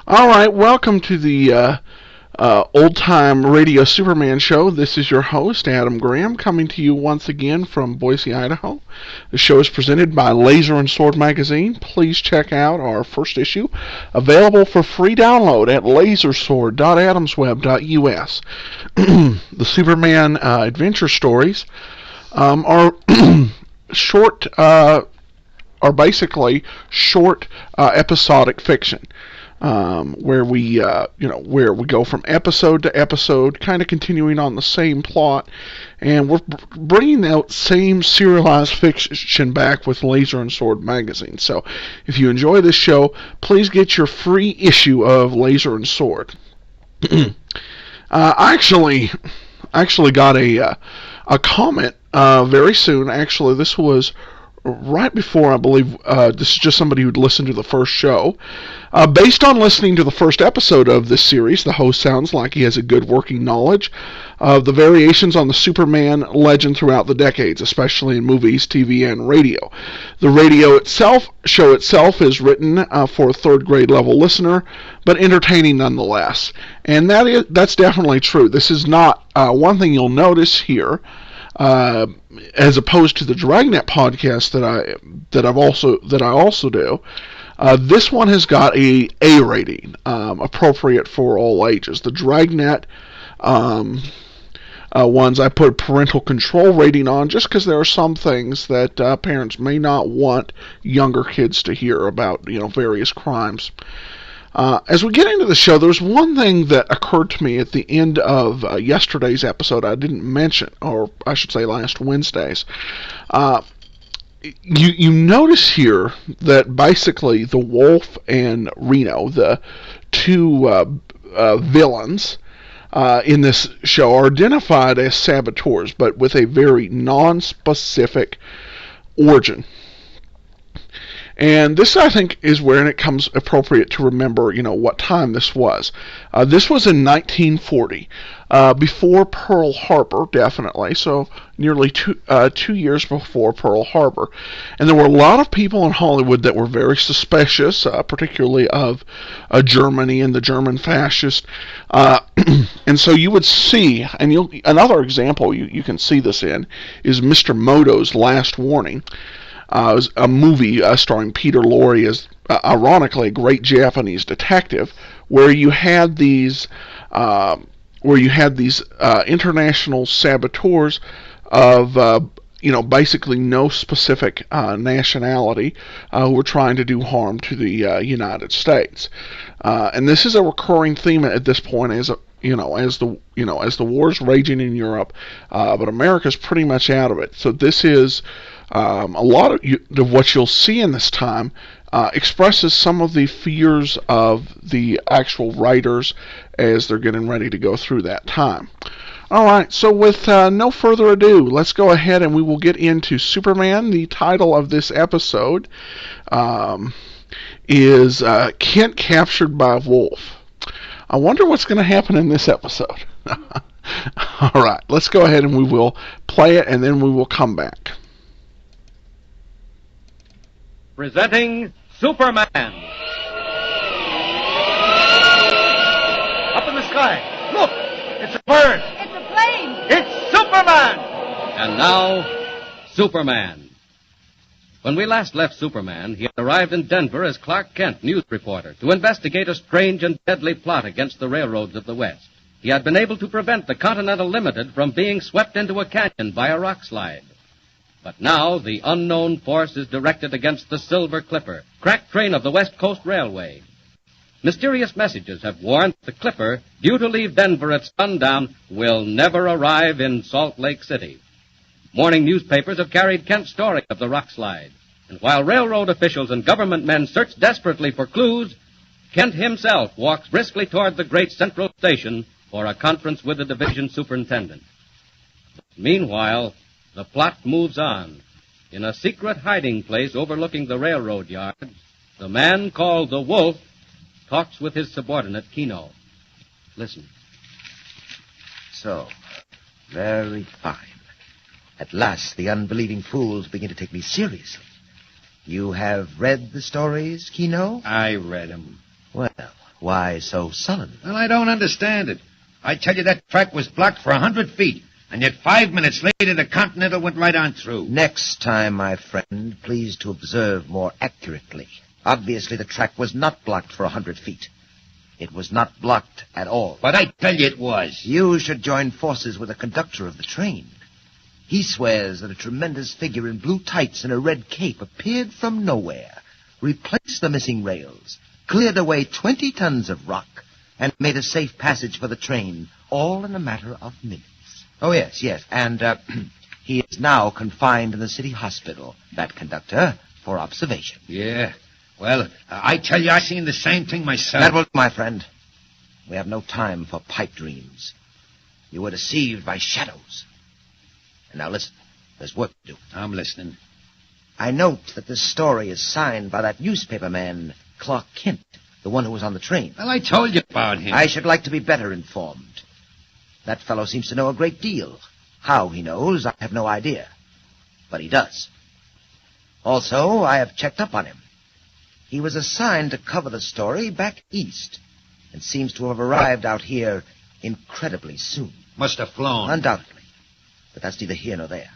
All right, welcome to the old-time Radio Superman show. This is your host, Adam Graham, coming to you once again from Boise, Idaho. The show is presented by Laser and Sword Magazine. Please check out our first issue, available for free download at lasersword.adamsweb.us. The Superman adventure stories are short, are basically short episodic fiction. Where we go from episode to episode, kind of continuing on the same plot, and we're bringing that same serialized fiction back with Laser and Sword magazine. So, if you enjoy this show, please get your free issue of Laser and Sword. I actually got a comment very soon. Actually, this was right before, I believe, this is just somebody who'd listened to the first show. Based on listening to the first episode of this series, the host sounds like he has a good working knowledge of the variations on the Superman legend throughout the decades, especially in movies, TV, and radio. The radio show itself is written for a third grade level listener, but entertaining nonetheless. And that's definitely true. This is not one thing you'll notice here. As opposed to the Dragnet podcast that I also do, this one has got a A rating, appropriate for all ages. The Dragnet ones I put parental control rating on just because there are some things that parents may not want younger kids to hear about, various crimes. As we get into the show, there's one thing that occurred to me at the end of yesterday's episode I didn't mention, or I should say last Wednesday's. You notice here that basically the Wolf and Reno, the two villains in this show, are identified as saboteurs, but with a very non-specific origin. And this, I think, is where it comes appropriate to remember, what time this was. This was in 1940, before Pearl Harbor, definitely. So nearly 2 years before Pearl Harbor. And there were a lot of people in Hollywood that were very suspicious, particularly of Germany and the German fascists. And so you would see, and another example you can see this in, is Mr. Moto's Last Warning. It was a movie starring Peter Lorre as, ironically, a great Japanese detective, where you had these international saboteurs of basically no specific nationality who were trying to do harm to the United States. And this is a recurring theme at this point as the war's raging in Europe, but America's pretty much out of it. So this is a lot of what you'll see in this time expresses some of the fears of the actual writers as they're getting ready to go through that time. Alright, so with no further ado, let's go ahead and we will get into Superman. The title of this episode is Kent Captured by Wolf. I wonder what's going to happen in this episode. Alright, let's go ahead and we will play it and then we will come back. Presenting Superman. Up in the sky. Look! It's a bird. It's a plane. It's Superman! And now, Superman. When we last left Superman, he had arrived in Denver as Clark Kent, news reporter, to investigate a strange and deadly plot against the railroads of the West. He had been able to prevent the Continental Limited from being swept into a canyon by a rock slide. But now the unknown force is directed against the Silver Clipper, crack train of the West Coast Railway. Mysterious messages have warned the Clipper, due to leave Denver at sundown, will never arrive in Salt Lake City. Morning newspapers have carried Kent's story of the rock slide. And while railroad officials and government men search desperately for clues, Kent himself walks briskly toward the great central station for a conference with the division superintendent. Meanwhile, the plot moves on. In a secret hiding place overlooking the railroad yards, the man called the Wolf talks with his subordinate, Kino. Listen. So, very fine. At last, the unbelieving fools begin to take me seriously. You have read the stories, Kino? I read 'em. Well, Why so sullen? Well, I don't understand it. I tell you that track was blocked for 100 feet, and yet 5 minutes later the Continental went right on through. Next time, my friend, please to observe more accurately. Obviously, the track was not blocked for 100 feet. It was not blocked at all. But I tell you it was. You should join forces with the conductor of the train. He swears that a tremendous figure in blue tights and a red cape appeared from nowhere, replaced the missing rails, cleared away 20 tons of rock, and made a safe passage for the train, all in a matter of minutes. Oh, yes, and he is now confined in the city hospital, that conductor, for observation. Yeah. Well, I tell you, I seen the same thing myself. That will do, my friend. We have no time for pipe dreams. You were deceived by shadows. And now listen, there's work to do. I'm listening. I note that this story is signed by that newspaper man, Clark Kent, the one who was on the train. Well, I told you about him. I should like to be better informed. That fellow seems to know a great deal. How he knows, I have no idea. But he does. Also, I have checked up on him. He was assigned to cover the story back east, and seems to have arrived out here incredibly soon. Must have flown. Undoubtedly. But that's neither here nor there.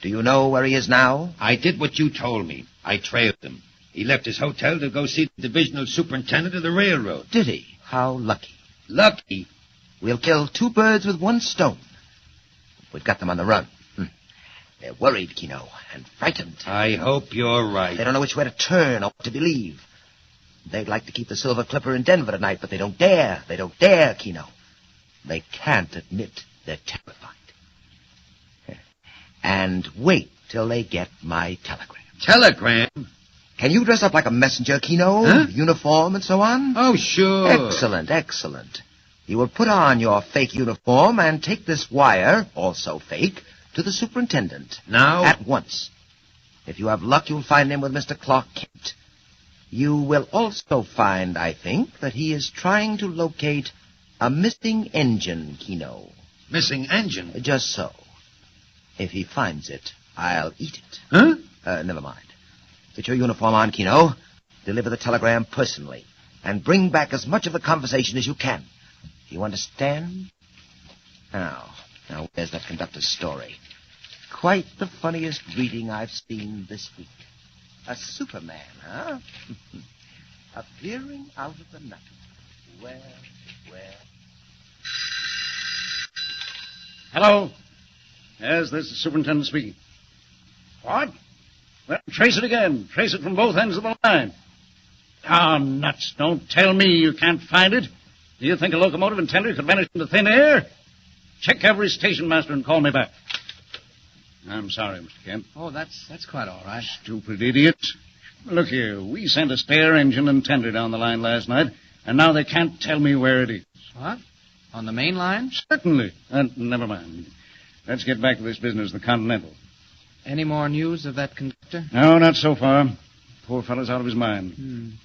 Do you know where he is now? I did what you told me. I trailed him. He left his hotel to go see the divisional superintendent of the railroad. Did he? How lucky. Lucky? We'll kill 2 birds with 1 stone. We've got them on the run. They're worried, Kino, and frightened. I hope you're right. They don't know which way to turn or what to believe. They'd like to keep the Silver Clipper in Denver tonight, but they don't dare. They don't dare, Kino. They can't admit they're terrified. And wait till they get my telegram. Telegram? Can you dress up like a messenger, Kino? Huh? Uniform and so on? Oh, sure. Excellent. You will put on your fake uniform and take this wire, also fake, to the superintendent. Now? At once. If you have luck, you'll find him with Mr. Clark Kent. You will also find, I think, that he is trying to locate a missing engine, Kino. Missing engine? Just so. If he finds it, I'll eat it. Huh? Never mind. Put your uniform on, Kino. Deliver the telegram personally. And bring back as much of the conversation as you can. Do you understand? Now, where's that conductor's story? Quite the funniest reading I've seen this week. A Superman, huh? Appearing out of the night. Where? Hello? Yes, this is the superintendent speaking. What? Well, trace it again. Trace it from both ends of the line. Ah, nuts. Don't tell me you can't find it. Do you think a locomotive and tender could vanish into thin air? Check every station master and call me back. I'm sorry, Mr. Kent. Oh, that's quite all right. Stupid idiots. Look here, we sent a spare engine and tender down the line last night, and now they can't tell me where it is. What? On the main line? Certainly. Never mind. Let's get back to this business of the Continental. Any more news of that conductor? No, not so far. Poor fellow's out of his mind.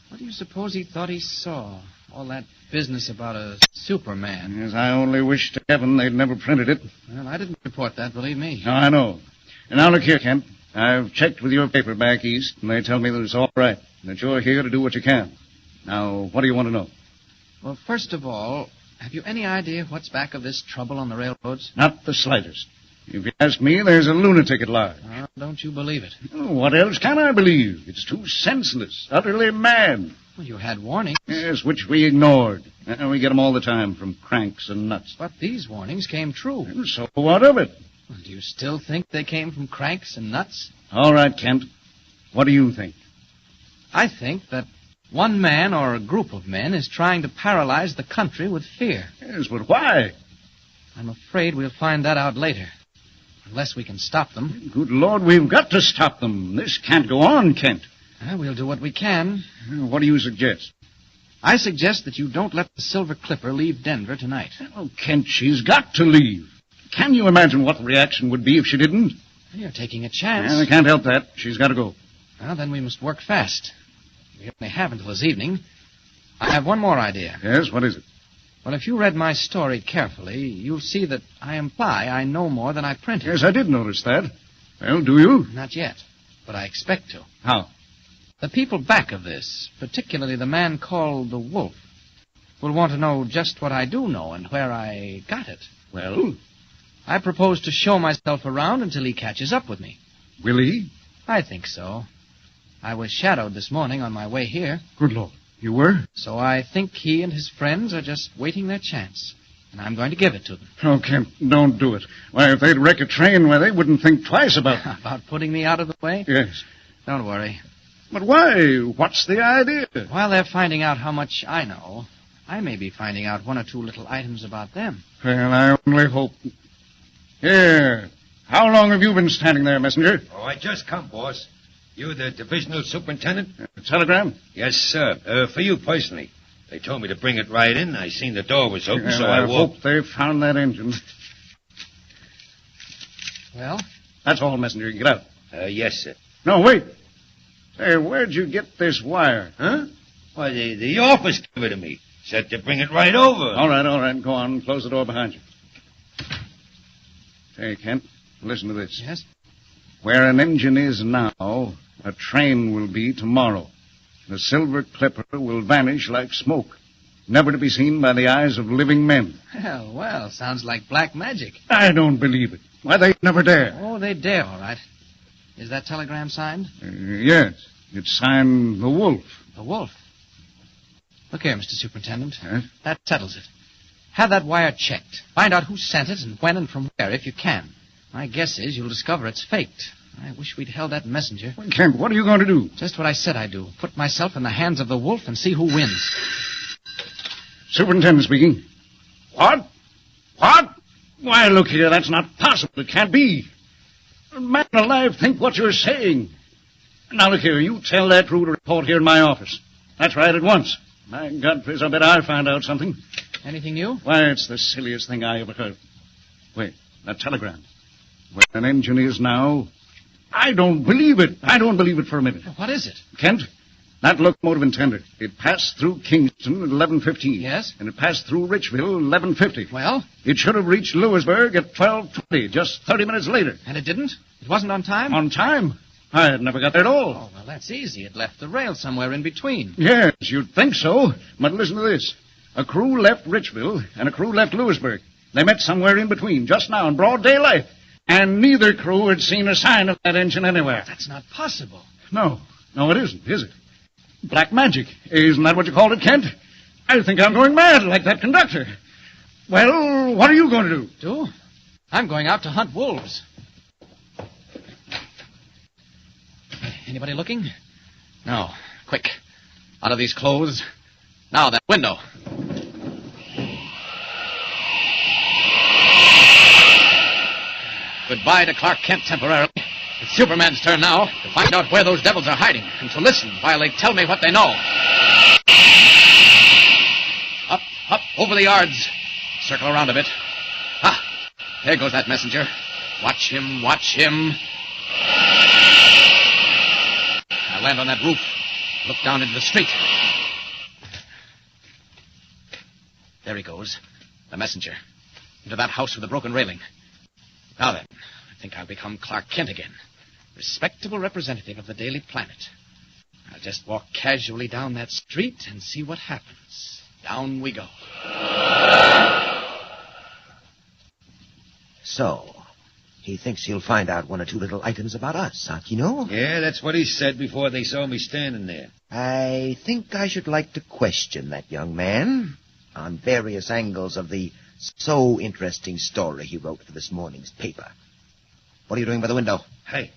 What do you suppose he thought he saw? All that business about a Superman. Yes, I only wish to heaven they'd never printed it. Well, I didn't report that, believe me. No, I know. And now look here, Kent. I've checked with your paper back east, and they tell me that it's all right, that you're here to do what you can. Now, what do you want to know? Well, first of all, have you any idea what's back of this trouble on the railroads? Not the slightest. If you ask me, there's a lunatic at large. Oh, don't you believe it? Oh, what else can I believe? It's too senseless, utterly mad. Well, you had warnings. Yes, which we ignored. We get them all the time from cranks and nuts. But these warnings came true. And so what of it? Well, do you still think they came from cranks and nuts? All right, Kent. What do you think? I think that one man or a group of men is trying to paralyze the country with fear. Yes, but why? I'm afraid we'll find that out later. Unless we can stop them. Good Lord, we've got to stop them. This can't go on, Kent. We'll do what we can. What do you suggest? I suggest that you don't let the Silver Clipper leave Denver tonight. Oh, Kent, she's got to leave. Can you imagine what the reaction would be if she didn't? You're taking a chance. I can't help that. She's got to go. Well, then we must work fast. We only have until this evening. I have one more idea. Yes, what is it? Well, if you read my story carefully, you'll see that I imply I know more than I printed. Yes, I did notice that. Well, do you? Not yet, but I expect to. How? The people back of this, particularly the man called the Wolf, will want to know just what I do know and where I got it. Well? I propose to show myself around until he catches up with me. Will he? I think so. I was shadowed this morning on my way here. Good Lord. You were? So I think he and his friends are just waiting their chance. And I'm going to give it to them. Oh, Kent, don't do it. Why, if they'd wreck a train, well, they wouldn't think twice about it. About putting me out of the way? Yes. Don't worry. But why? What's the idea? While they're finding out how much I know, I may be finding out one or two little items about them. Well, I only hope... Here. How long have you been standing there, messenger? Oh, I just come, boss. You the divisional superintendent? Telegram? Yes, sir. For you personally. They told me to bring it right in. I seen the door was open, so I I walked. hope they found that engine. Well? That's all, messenger. Get out. Yes, sir. No, wait. Hey, where'd you get this wire? Huh? Why, the office gave it to me. Said to bring it right over. All right. Go on. Close the door behind you. Hey, Kent, listen to this. Yes? Where an engine is now, a train will be tomorrow. The Silver Clipper will vanish like smoke, never to be seen by the eyes of living men. Well, sounds like black magic. I don't believe it. Why, they'd never dare. Oh, they dare, all right. Is that telegram signed? Yes. It's signed The Wolf. The Wolf. Look here, Mr. Superintendent. Yes? That settles it. Have that wire checked. Find out who sent it and when and from where, if you can. My guess is you'll discover it's faked. I wish we'd held that messenger. Well, Kent, what are you going to do? Just what I said I'd do. Put myself in the hands of the Wolf and see who wins. Superintendent speaking. What? What? Why, look here, that's not possible. It can't be. Man alive, think what you're saying. Now, look here, you tell that crew to report here in my office. That's right, at once. My God, Fizz, I bet I found out something. Anything new? Why, it's the silliest thing I ever heard. Wait, that telegram. Where an engine is now, I don't believe it. I don't believe it for a minute. What is it? Kent, that locomotive and tender. It passed through Kingston at 11:15. Yes? And it passed through Richville at 11:50. Well? It should have reached Lewisburg at 12:20, just 30 minutes later. And it didn't? It wasn't on time? On time? I had never got there at all. Oh, well, that's easy. It left the rail somewhere in between. Yes, you'd think so. But listen to this. A crew left Richville and a crew left Lewisburg. They met somewhere in between, just now in broad daylight. And neither crew had seen a sign of that engine anywhere. That's not possible. No, it isn't, is it? Black magic. Isn't that what you called it, Kent? I think I'm going mad like that conductor. Well, what are you going to do? Do? I'm going out to hunt wolves. Anybody looking? No. Quick. Out of these clothes. Now, that window. Goodbye to Clark Kent temporarily. It's Superman's turn now to find out where those devils are hiding and to listen while they tell me what they know. Up, over the yards. Circle around a bit. Ah, there goes that messenger. Watch him. I land on that roof. Look down into the street. There he goes. The messenger. Into that house with the broken railing. Now then, I think I'll become Clark Kent again. Respectable representative of the Daily Planet. I'll just walk casually down that street and see what happens. Down we go. So, he thinks he'll find out one or two little items about us, huh, Kino? Yeah, that's what he said before they saw me standing there. I think I should like to question that young man on various angles of the so interesting story he wrote for this morning's paper. What are you doing by the window? Hey,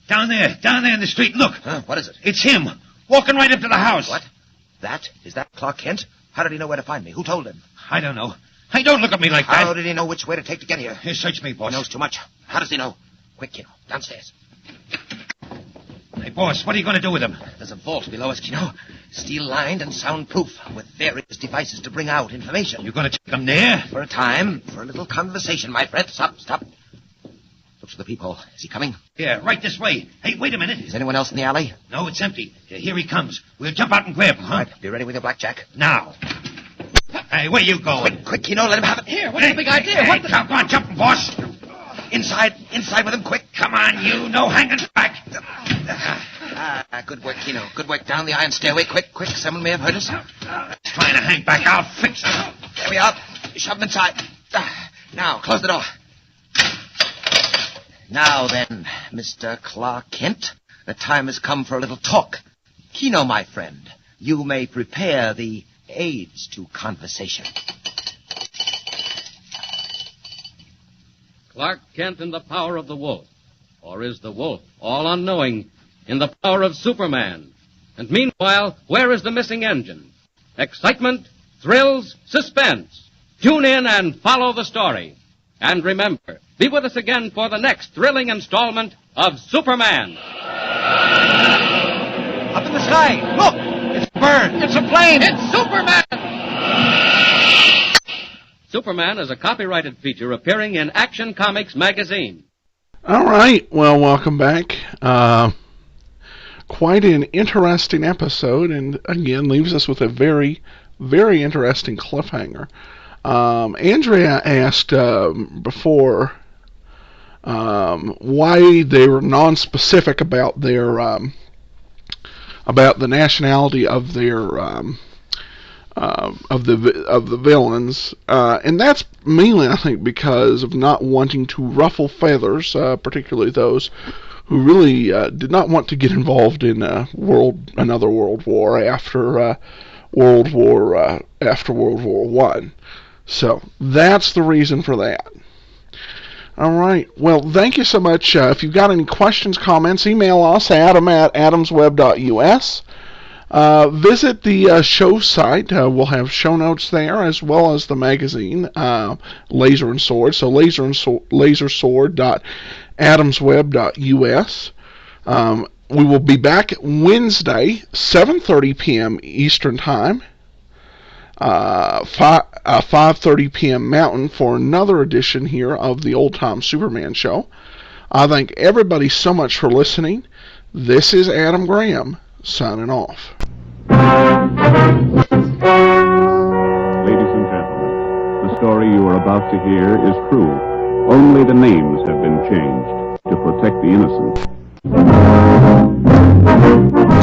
down there in the street, look. Huh? What is it? It's him, walking right up to the house. What? Is that Clark Kent? How did he know where to find me? Who told him? I don't know. Hey, don't look at me like that. How did he know which way to take to get here? Here, search me, boss. He knows too much. How does he know? Quick, Kino, downstairs. Hey, boss, what are you going to do with him? There's a vault below us, Kino. Steel-lined and soundproof, with various devices to bring out information. You going to take him there? For a time, for a little conversation, my friend. Stop. Look for the peephole. Is he coming? Yeah, right this way. Hey, wait a minute. Is anyone else in the alley? No, it's empty. Here he comes. We'll jump out and grab him, huh? All right, be ready with your blackjack. Now. Hey, where you going? Quick, Kino, let him have it. Here, what's the big idea? Hey, come on, jump, boss. Inside with him, quick. Come on, you. No hanging back. Good work, Kino. Good work. Down the iron stairway. Quick. Someone may have heard us. Trying to hang back. I'll fix it. There we are. Shove them inside. Now, close the door. Now then, Mr. Clark Kent, the time has come for a little talk. Kino, my friend, you may prepare the aids to conversation. Clark Kent in the power of the wolf. Or is the wolf, all unknowing, in the power of Superman? And meanwhile, where is the missing engine? Excitement, thrills, suspense. Tune in and follow the story. And remember, be with us again for the next thrilling installment of Superman. Up in the sky. Look! It's a bird. It's a plane. It's Superman! Superman is a copyrighted feature appearing in Action Comics magazine. All right, well, welcome back. Quite an interesting episode, and again, leaves us with a very, very interesting cliffhanger. Andrea asked before why they were non-specific about their about the nationality of their of the villains, and that's mainly, I think, because of not wanting to ruffle feathers, particularly those who really did not want to get involved in another world war after World War I. So that's the reason for that. All right. Well, thank you so much. If you've got any questions, comments, email us, adam@adamsweb.us. Visit the show site. We'll have show notes there, as well as the magazine, Laser and Sword. So lasersword.adamsweb.us. We will be back Wednesday, 7:30 p.m. Eastern Time, 5:30 p.m. Mountain, for another edition here of the Old Time Superman Show. I thank everybody so much for listening. This is Adam Graham, signing off. Ladies and gentlemen, the story you are about to hear is true. Only the names have been changed to protect the innocent.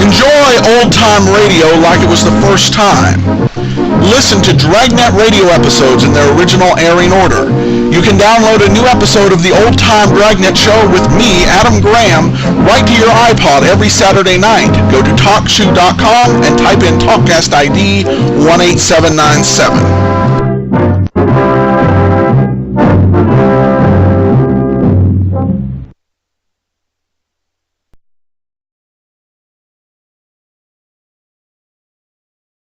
Enjoy old-time radio like it was the first time. Listen to Dragnet radio episodes in their original airing order. You can download a new episode of the Old-Time Dragnet Show with me, Adam Graham, right to your iPod every Saturday night. Go to TalkShoe.com and type in TalkCast ID 18797.